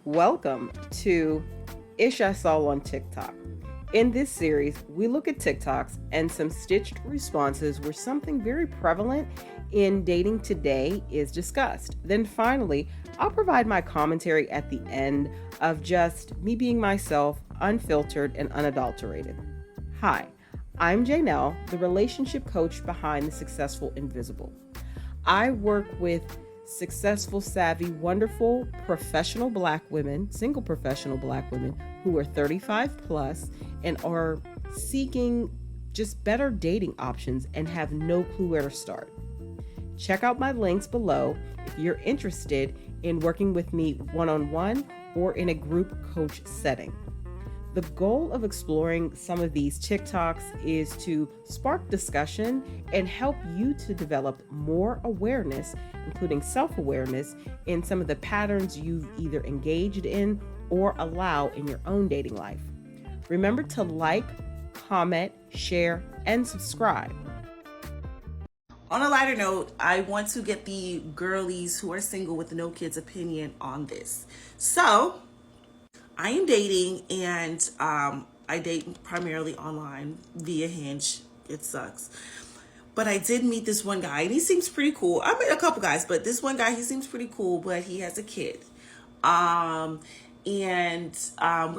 Welcome to Ish I Saw on TikTok. In this series, we look at TikToks and some stitched responses where something very prevalent in dating today is discussed. Then finally, I'll provide my commentary at the end of just me being myself, unfiltered and unadulterated. Hi, I'm Janelle, the relationship coach behind The Successful Invisible. I work with successful, savvy, wonderful, professional Black women, single professional Black women who are 35 plus and are seeking just better dating options and have no clue where to start. Check out my links below if you're interested in working with me one-on-one or in a group coach setting. The goal of exploring some of these TikToks is to spark discussion and help you to develop more awareness, including self-awareness, in some of the patterns you've either engaged in or allow in your own dating life. Remember to like, comment, share, and subscribe. On a lighter note, I want to get the girlies who are single with no kids opinion on this. So, I am dating, and I date primarily online via Hinge. It sucks. But I did meet this one guy, and he seems pretty cool. I met a couple guys, but this one guy, he seems pretty cool, but he has a kid. We're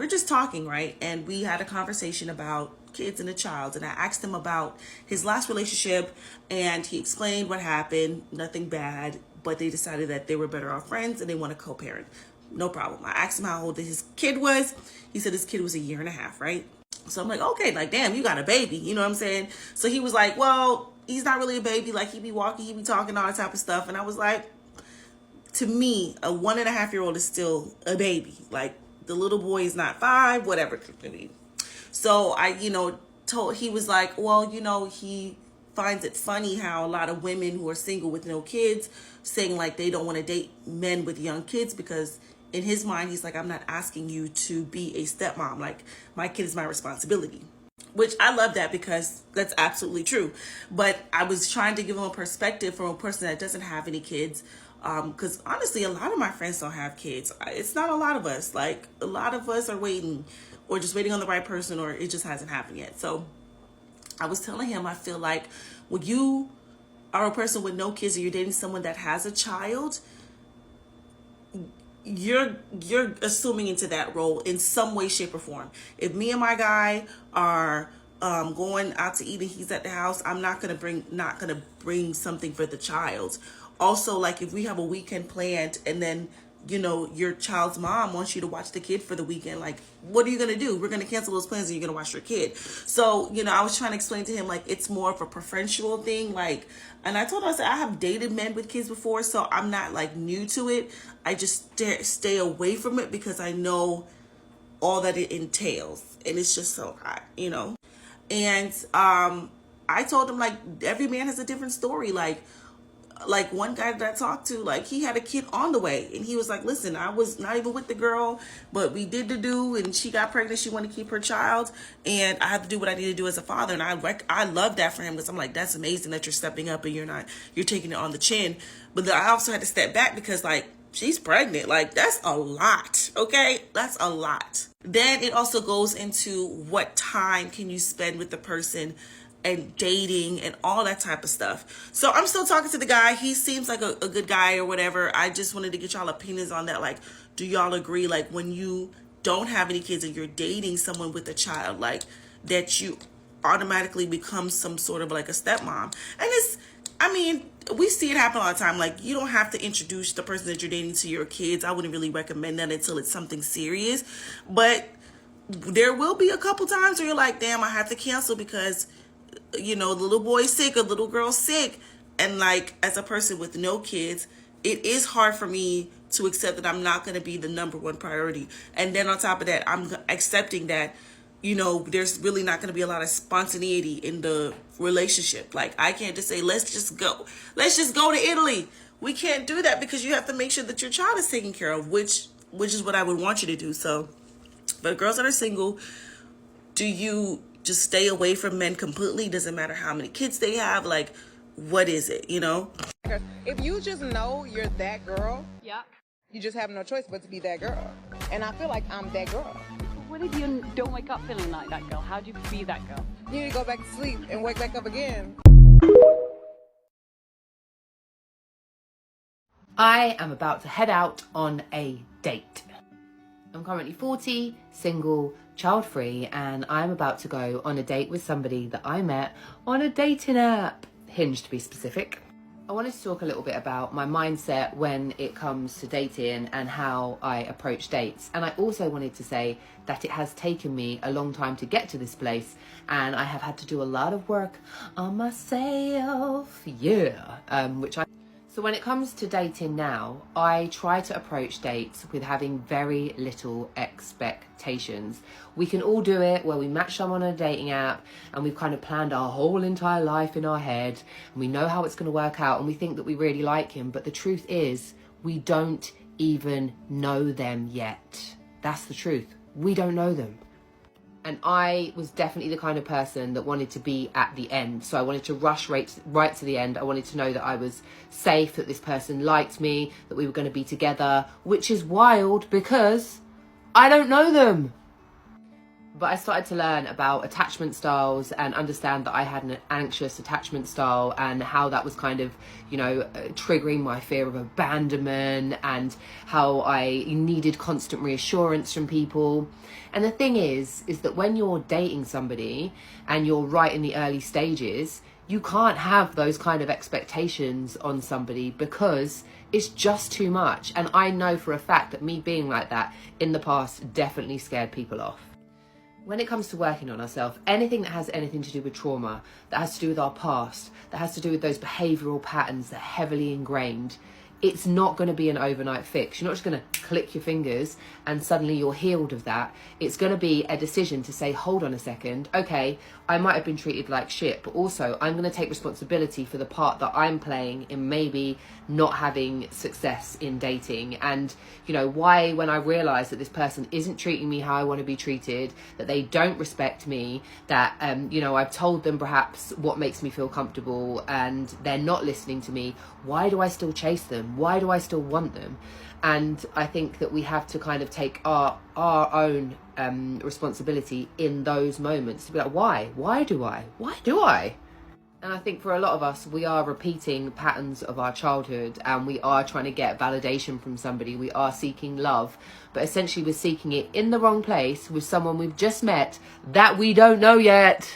just talking, right? And we had a conversation about kids and a child, and I asked him about his last relationship, and he explained what happened. Nothing bad, but they decided that they were better off friends, and they want to co-parent. No problem. I asked him how old his kid was. He said his kid was 1.5 years, right? So I'm like, okay, like, damn, you got a baby. You know what I'm saying? So he was like, well, he's not really a baby. Like, he be walking, he be talking, all that type of stuff. And I was like, to me, a 1.5-year-old is still a baby. Like, the little boy is not 5, whatever it could be. So I, he was like, well, he finds it funny how a lot of women who are single with no kids saying like they don't want to date men with young kids because in his mind, he's like, I'm not asking you to be a stepmom. Like, my kid is my responsibility. Which I love that because that's absolutely true. But I was trying to give him a perspective from a person that doesn't have any kids. Because honestly, a lot of my friends don't have kids. It's not a lot of us. Like, a lot of us are waiting or just waiting on the right person, or it just hasn't happened yet. So I was telling him, I feel like when you are a person with no kids and you're dating someone that has a child, you're assuming into that role in some way, shape, or form. If me and my guy are going out to eat and he's at the house, I'm not gonna bring something for the child. Also, like, if we have a weekend planned and then your child's mom wants you to watch the kid for the weekend, like, what are you going to do? We're going to cancel those plans and you're going to watch your kid. So, I was trying to explain to him, like, it's more of a preferential thing. Like, and I told him, I said, I have dated men with kids before, so I'm not like new to it. I just stay away from it because I know all that it entails. And it's just so hot, And I told him, like, every man has a different story. Like one guy that I talked to, like, he had a kid on the way, and he was like, listen, I was not even with the girl, but we did the do, and she got pregnant. She wanted to keep her child, and I have to do what I need to do as a father. And I love that for him, because I'm like, that's amazing that you're stepping up and you're taking it on the chin. But then I also had to step back because, like, she's pregnant. Like, that's a lot. Okay, that's a lot. Then it also goes into what time can you spend with the person and dating and all that type of stuff. So I'm still talking to the guy. He seems like a good guy or whatever. I just wanted to get y'all opinions on that. Like, do y'all agree, like, when you don't have any kids and you're dating someone with a child, like, that you automatically become some sort of like a stepmom? And we see it happen all the time. Like, you don't have to introduce the person that you're dating to your kids. I wouldn't really recommend that until it's something serious. But there will be a couple times where you're like, damn, I have to cancel because the little boy's sick or little girl's sick. And, like, as a person with no kids, it is hard for me to accept that I'm not going to be the number one priority. And then on top of that, I'm accepting that, there's really not going to be a lot of spontaneity in the relationship. Like, I can't just say, let's just go to Italy. We can't do that because you have to make sure that your child is taken care of, which is what I would want you to do. So, but girls that are single, do you just stay away from men completely? Doesn't matter how many kids they have. Like, what is it, If you just know you're that girl, Yep. You just have no choice but to be that girl. And I feel like I'm that girl. What if you don't wake up feeling like that girl? How do you be that girl? You need to go back to sleep and wake back up again. I am about to head out on a date. I'm currently 40, single, child-free, and I'm about to go on a date with somebody that I met on a dating app, Hinge to be specific. I wanted to talk a little bit about my mindset when it comes to dating and how I approach dates. And I also wanted to say that it has taken me a long time to get to this place, and I have had to do a lot of work on myself, So when it comes to dating now, I try to approach dates with having very little expectations. We can all do it where we match someone on a dating app and we've kind of planned our whole entire life in our head and we know how it's going to work out and we think that we really like him. But the truth is, we don't even know them yet. That's the truth. We don't know them. And I was definitely the kind of person that wanted to be at the end. So I wanted to rush right to the end. I wanted to know that I was safe, that this person liked me, that we were going to be together, which is wild because I don't know them. But I started to learn about attachment styles and understand that I had an anxious attachment style and how that was kind of, triggering my fear of abandonment and how I needed constant reassurance from people. And the thing is that when you're dating somebody and you're right in the early stages, you can't have those kind of expectations on somebody because it's just too much. And I know for a fact that me being like that in the past definitely scared people off. When it comes to working on ourselves, anything that has anything to do with trauma, that has to do with our past, that has to do with those behavioural patterns that are heavily ingrained, it's not going to be an overnight fix. You're not just going to click your fingers and suddenly you're healed of that. It's going to be a decision to say, hold on a second, okay, I might have been treated like shit, but also I'm going to take responsibility for the part that I'm playing in maybe not having success in dating. And, why when I realise that this person isn't treating me how I want to be treated, that they don't respect me, that, I've told them perhaps what makes me feel comfortable and they're not listening to me, why do I still chase them? Why do I still want them? And I think that we have to kind of take our own responsibility in those moments to be like, why do I? And I think for a lot of us, we are repeating patterns of our childhood and we are trying to get validation from somebody. We are seeking love, but essentially we're seeking it in the wrong place with someone we've just met that we don't know yet.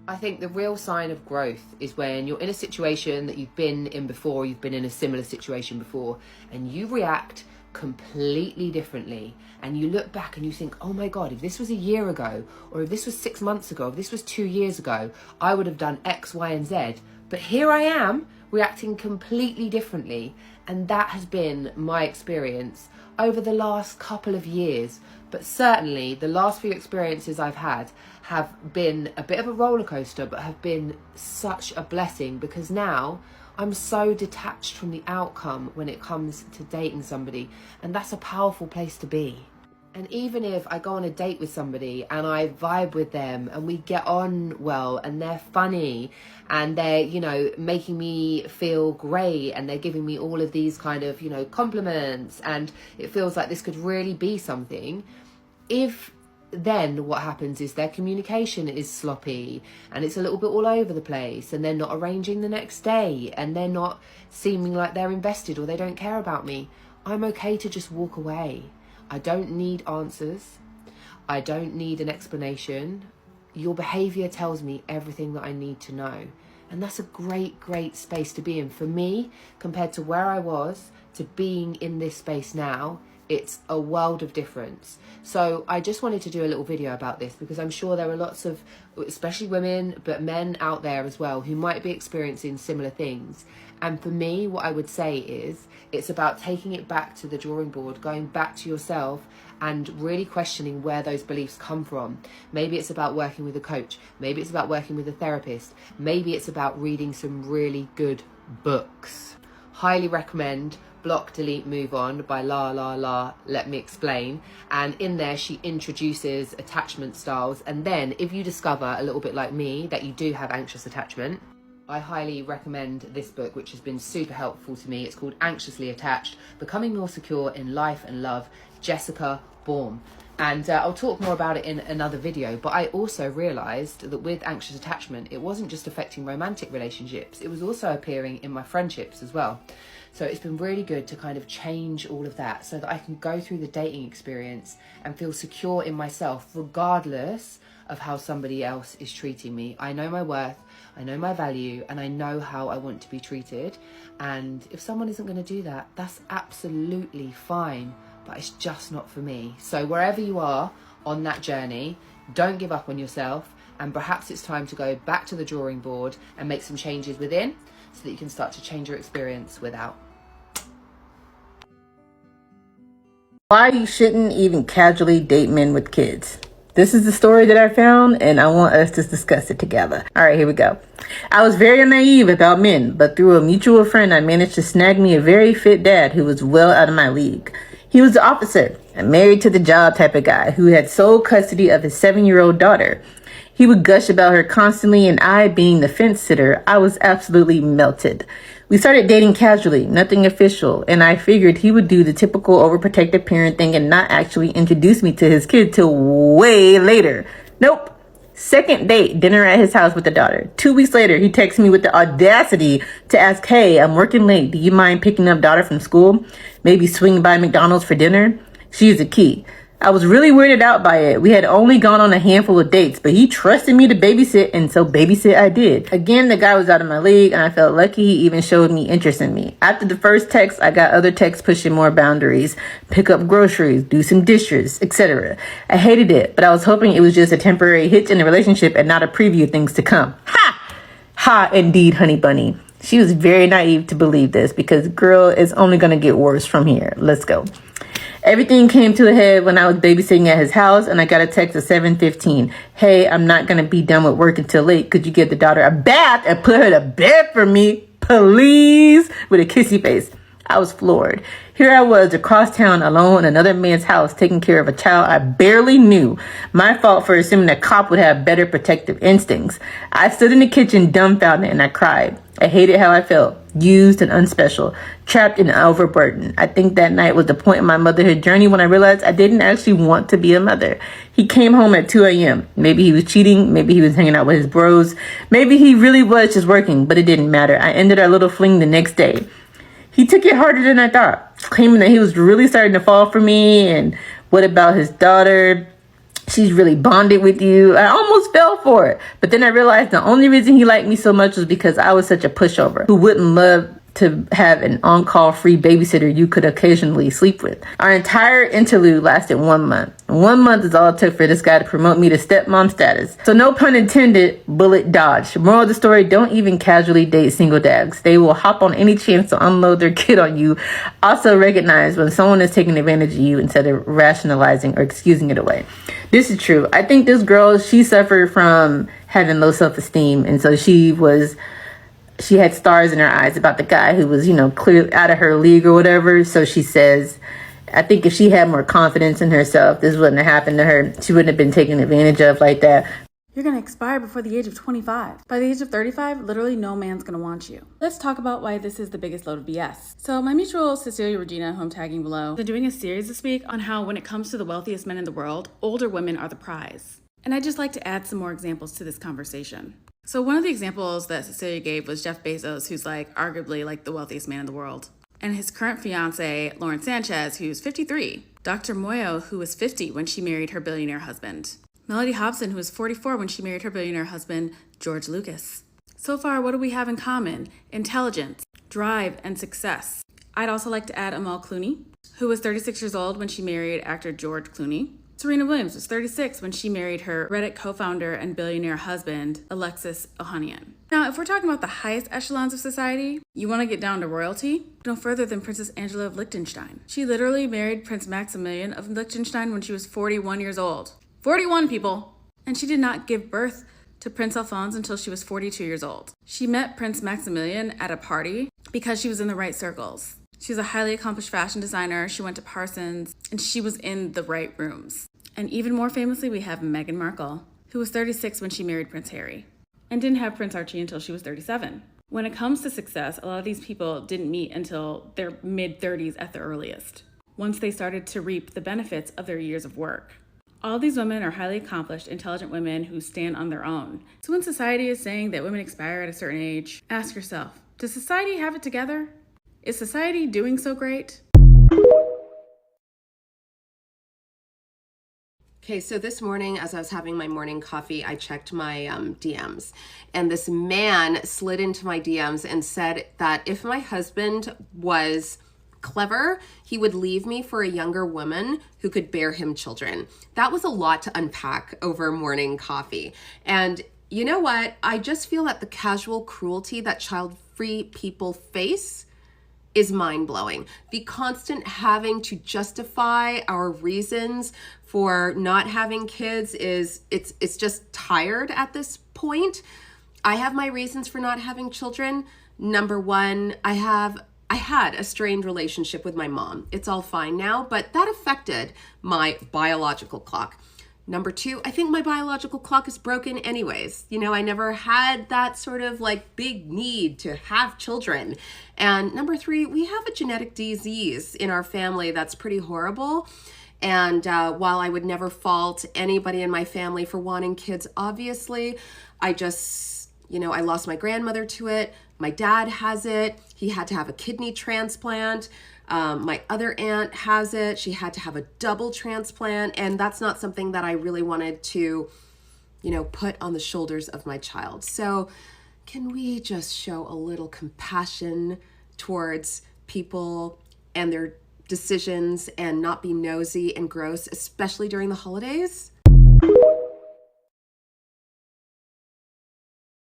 I think the real sign of growth is when you're in a situation that you've been in before, you've been in a similar situation before, and you react completely differently. And you look back and you think, oh my God, if this was a year ago, or if this was 6 months ago, if this was 2 years ago, I would have done X, Y, and Z. But here I am reacting completely differently. And that has been my experience over the last couple of years. But certainly the last few experiences I've had have been a bit of a roller coaster, but have been such a blessing because now I'm so detached from the outcome when it comes to dating somebody. And that's a powerful place to be. And even if I go on a date with somebody and I vibe with them and we get on well and they're funny and they're, making me feel great and they're giving me all of these kind of, compliments and it feels like this could really be something, if then what happens is their communication is sloppy and it's a little bit all over the place and they're not arranging the next day and they're not seeming like they're invested or they don't care about me, I'm okay to just walk away. I don't need answers. I don't need an explanation. Your behaviour tells me everything that I need to know. And that's a great, great space to be in. For me, compared to where I was to being in this space now, it's a world of difference. So I just wanted to do a little video about this because I'm sure there are lots of, especially women, but men out there as well, who might be experiencing similar things. And for me, what I would say is it's about taking it back to the drawing board, going back to yourself and really questioning where those beliefs come from. Maybe it's about working with a coach. Maybe it's about working with a therapist. Maybe it's about reading some really good books. Highly recommend Block, Delete, Move On by Let Me Explain. And in there, she introduces attachment styles. And then if you discover a little bit like me that you do have anxious attachment, I highly recommend this book, which has been super helpful to me. It's called Anxiously Attached, Becoming More Secure in Life and Love, Jessica Baum. And I'll talk more about it in another video. But I also realised that with anxious attachment, it wasn't just affecting romantic relationships, it was also appearing in my friendships as well. So it's been really good to kind of change all of that so that I can go through the dating experience and feel secure in myself, regardless of how somebody else is treating me. I know my worth, I know my value, and I know how I want to be treated. And if someone isn't going to do that, that's absolutely fine, but it's just not for me. So wherever you are on that journey, don't give up on yourself, and perhaps it's time to go back to the drawing board and make some changes within so that you can start to change your experience without. Why you shouldn't even casually date men with kids. This is the story that I found, and I want us to discuss it together. All right, here we go. I was very naive about men, but through a mutual friend, I managed to snag me a very fit dad who was well out of my league. He was the officer, a married to the job type of guy who had sole custody of his 7-year-old daughter. He would gush about her constantly, and I, being the fence sitter, I was absolutely melted. We started dating casually, nothing official, and I figured he would do the typical overprotective parent thing and not actually introduce me to his kid till way later. Nope. Second date, dinner at his house with the daughter. 2 weeks later, he texts me with the audacity to ask, "Hey, I'm working late. Do you mind picking up daughter from school? Maybe swing by McDonald's for dinner? She is a key." I was really weirded out by it. We had only gone on a handful of dates, but he trusted me to babysit, and so babysit I did. Again, the guy was out of my league, and I felt lucky he even showed me interest in me. After the first text, I got other texts pushing more boundaries. Pick up groceries, do some dishes, etc. I hated it, but I was hoping it was just a temporary hitch in the relationship and not a preview of things to come. Ha! Ha, indeed, honey bunny. She was very naive to believe this because, girl, it's only going to get worse from here. Let's go. Everything came to a head when I was babysitting at his house, and I got a text at 7:15. "Hey, I'm not going to be done with work until late. Could you give the daughter a bath and put her to bed for me, please?" With a kissy face. I was floored. Here I was across town alone in another man's house taking care of a child I barely knew. My fault for assuming a cop would have better protective instincts. I stood in the kitchen dumbfounded and I cried. I hated how I felt. Used and unspecial. Trapped and overburdened. I think that night was the point in my motherhood journey when I realized I didn't actually want to be a mother. He came home at 2 a.m. Maybe he was cheating. Maybe he was hanging out with his bros. Maybe he really was just working, but it didn't matter. I ended our little fling the next day. He took it harder than I thought, claiming that he was really starting to fall for me. And what about his daughter? She's really bonded with you. I almost fell for it. But then I realized the only reason he liked me so much was because I was such a pushover who wouldn't love to have an on-call free babysitter you could occasionally sleep with. Our entire interlude lasted 1 month. 1 month is all it took for this guy to promote me to stepmom status. So no pun intended, bullet dodged. Moral of the story, don't even casually date single dads. They will hop on any chance to unload their kid on you. Also recognize when someone is taking advantage of you instead of rationalizing or excusing it away. This is true. I think this girl, she suffered from having low self-esteem, and so she had stars in her eyes about the guy who was, clearly out of her league or whatever. So she says, I think if she had more confidence in herself, this wouldn't have happened to her. She wouldn't have been taken advantage of like that. You're going to expire before the age of 25. By the age of 35, literally no man's going to want you. Let's talk about why this is the biggest load of BS. So my mutual Cecilia Regina, who I'm tagging below, they're doing a series this week on how when it comes to the wealthiest men in the world, older women are the prize. And I'd just like to add some more examples to this conversation. So one of the examples that Cecilia gave was Jeff Bezos, who's arguably the wealthiest man in the world. And his current fiance, Lauren Sanchez, who's 53. Dr. Moyo, who was 50 when she married her billionaire husband. Melody Hobson, who was 44 when she married her billionaire husband, George Lucas. So far, what do we have in common? Intelligence, drive, and success. I'd also like to add Amal Clooney, who was 36 years old when she married actor George Clooney. Serena Williams was 36 when she married her Reddit co-founder and billionaire husband, Alexis Ohanian. Now, if we're talking about the highest echelons of society, you want to get down to royalty? No further than Princess Angela of Liechtenstein. She literally married Prince Maximilian of Liechtenstein when she was 41 years old. 41, people! And she did not give birth to Prince Alphonse until she was 42 years old. She met Prince Maximilian at a party because she was in the right circles. She was a highly accomplished fashion designer, she went to Parsons, and she was in the right rooms. And even more famously, we have Meghan Markle, who was 36 when she married Prince Harry. and didn't have Prince Archie until she was 37. When it comes to success, a lot of these people didn't meet until their mid-30s at the earliest, once they started to reap the benefits of their years of work. All these women are highly accomplished, intelligent women who stand on their own. So when society is saying that women expire at a certain age, ask yourself, does society have it together? Is society doing so great? Okay, so this morning, as I was having my morning coffee, I checked my DMs, and this man slid into my DMs and said that if my husband was clever, he would leave me for a younger woman who could bear him children. That was a lot to unpack over morning coffee. And you know what? I just feel that the casual cruelty that child-free people face is mind-blowing. The constant having to justify our reasons for not having kids it's just tired at this point. I have my reasons for not having children. Number one, I had a strained relationship with my mom. It's all fine now, but that affected my biological clock. Number two, I think my biological clock is broken anyways. You know, I never had that sort of like big need to have children. And number three, we have a genetic disease in our family that's pretty horrible. And while I would never fault anybody in my family for wanting kids, obviously, I just, I lost my grandmother to it. My dad has it. He had to have a kidney transplant. My other aunt has it. She had to have a double transplant. And that's not something that I really wanted to, put on the shoulders of my child. So can we just show a little compassion towards people and their decisions and not be nosy and gross, especially during the holidays?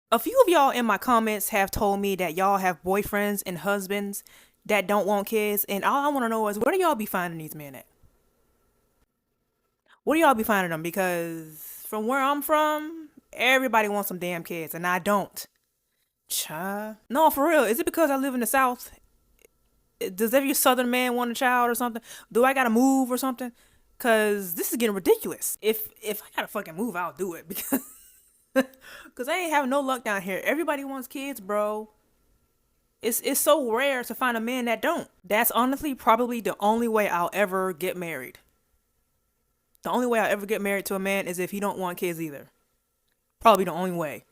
A few of y'all in my comments have told me that y'all have boyfriends and husbands that don't want kids, and all I want to know is, where do y'all be finding these men at? Where do y'all be finding them? Because from where I'm from, everybody wants some damn kids, and I don't. No, for real. Is it because I live in the South? Does every Southern man want a child or something? Do I gotta move or something? Because this is getting ridiculous. If I gotta fucking move, I'll do it, because I ain't having no luck down here. Everybody wants kids, bro. It's so rare to find a man that don't. That's honestly probably the only way I'll ever get married. The only way I'll ever get married to a man is if he don't want kids either. Probably the only way.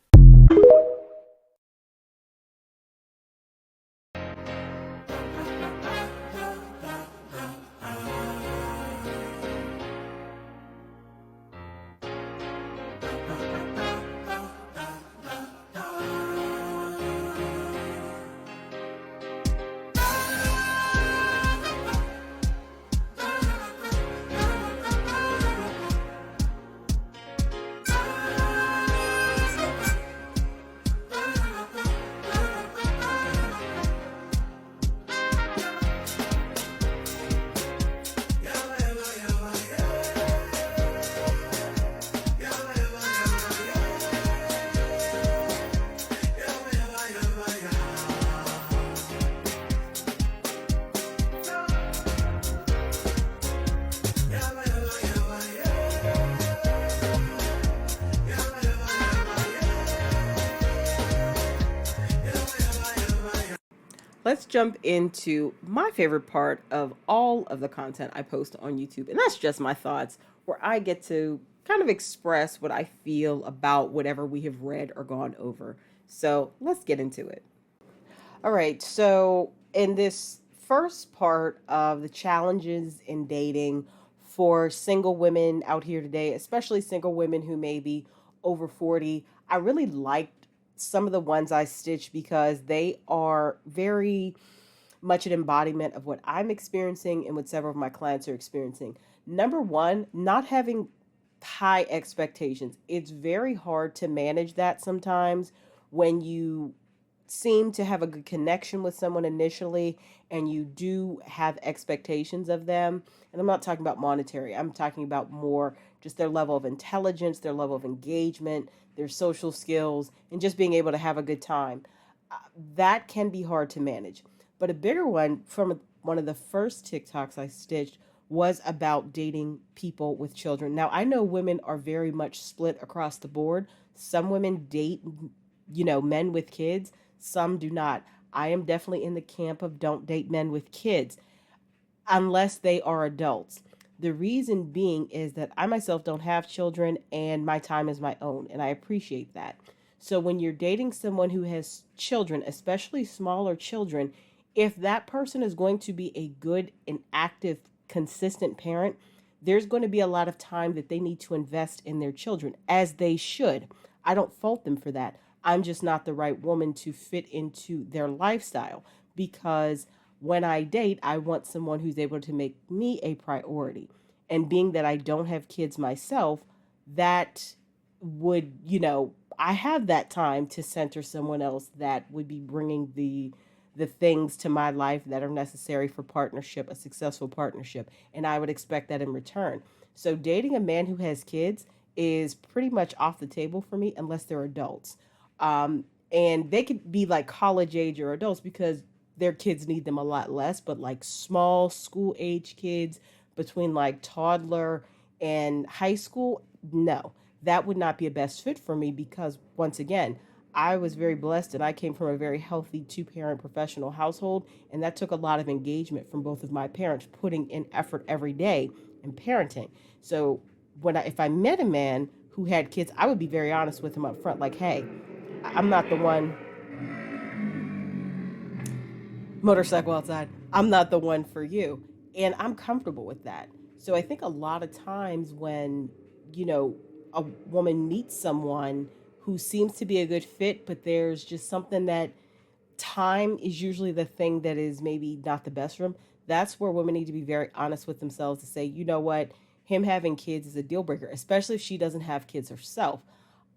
Let's jump into my favorite part of all of the content I post on YouTube, and that's just my thoughts, where I get to kind of express what I feel about whatever we have read or gone over. So let's get into it. All right, so in this first part of the challenges in dating for single women out here today, especially single women who may be over 40, I really liked some of the ones I stitched because they are very much an embodiment of what I'm experiencing and what several of my clients are experiencing. Number one, not having high expectations. It's very hard to manage that sometimes when you seem to have a good connection with someone initially and you do have expectations of them. And I'm not talking about monetary. I'm talking about more just their level of intelligence, their level of engagement, their social skills, and just being able to have a good time. That can be hard to manage. But a bigger one from one of the first TikToks I stitched was about dating people with children. Now, I know women are very much split across the board. Some women date men with kids, some do not. I am definitely in the camp of don't date men with kids unless they are adults. The reason being is that I myself don't have children and my time is my own, and I appreciate that. So when you're dating someone who has children, especially smaller children, if that person is going to be a good and active, consistent parent, there's going to be a lot of time that they need to invest in their children, as they should. I don't fault them for that. I'm just not the right woman to fit into their lifestyle because when I date, I want someone who's able to make me a priority. And being that I don't have kids myself, that would, I have that time to center someone else that would be bringing the things to my life that are necessary for partnership, a successful partnership, and I would expect that in return. So dating a man who has kids is pretty much off the table for me unless they're adults. And they could be like college age or adults because their kids need them a lot less, but like small school age kids between like toddler and high school, no, that would not be a best fit for me because once again, I was very blessed and I came from a very healthy two-parent professional household, and that took a lot of engagement from both of my parents putting in effort every day in parenting. So if I met a man who had kids, I would be very honest with him up front, like, hey, I'm not the one. Motorcycle outside. I'm not the one for you. And I'm comfortable with that. So I think a lot of times when, a woman meets someone who seems to be a good fit, but there's just something that time is usually the thing that is maybe not the best for them. That's where women need to be very honest with themselves to say, you know what, him having kids is a deal breaker, especially if she doesn't have kids herself.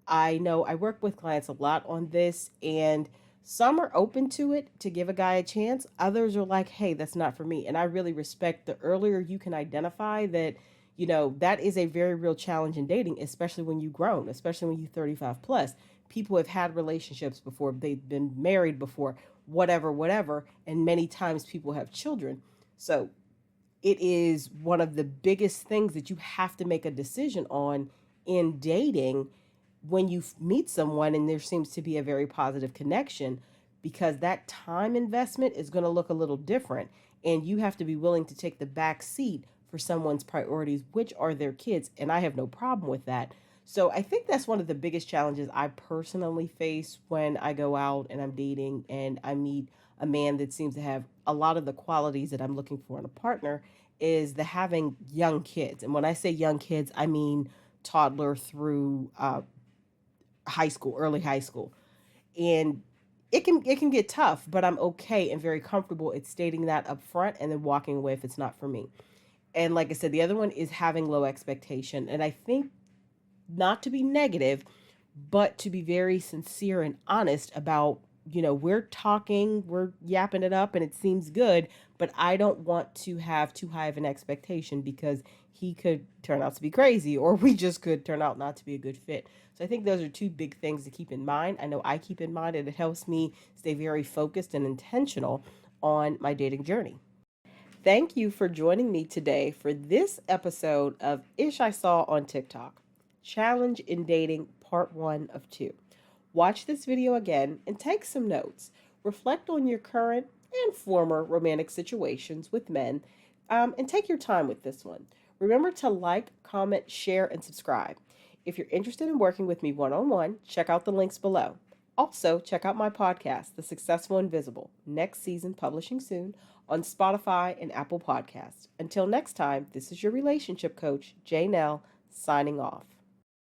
I know I work with clients a lot on this, and some are open to it to give a guy a chance. Others are like, hey, that's not for me. And I really respect the earlier you can identify that, that is a very real challenge in dating, especially when you've grown, especially when you're 35 plus. People have had relationships before, they've been married before, whatever. And many times people have children. So it is one of the biggest things that you have to make a decision on in dating when you meet someone and there seems to be a very positive connection, because that time investment is going to look a little different and you have to be willing to take the back seat for someone's priorities, which are their kids. And I have no problem with that. So I think that's one of the biggest challenges I personally face when I go out and I'm dating and I meet a man that seems to have a lot of the qualities that I'm looking for in a partner, is the having young kids. And when I say young kids, I mean toddler through high school, early high school. And it can get tough, but I'm okay and very comfortable at stating that up front and then walking away if it's not for me. And like I said, the other one is having low expectation. And I think not to be negative, but to be very sincere and honest about, we're talking, we're yapping it up and it seems good, but I don't want to have too high of an expectation because he could turn out to be crazy or we just could turn out not to be a good fit. So I think those are two big things to keep in mind. I know I keep in mind, and it helps me stay very focused and intentional on my dating journey. Thank you for joining me today for this episode of Ish I Saw on TikTok, Challenge in Dating, Part 1 of 2. Watch this video again and take some notes. Reflect on your current and former romantic situations with men, and take your time with this one. Remember to like, comment, share, and subscribe. If you're interested in working with me one-on-one, check out the links below. Also, check out my podcast, The Successful Invisible, next season publishing soon on Spotify and Apple Podcasts. Until next time, this is your relationship coach, Janelle, signing off.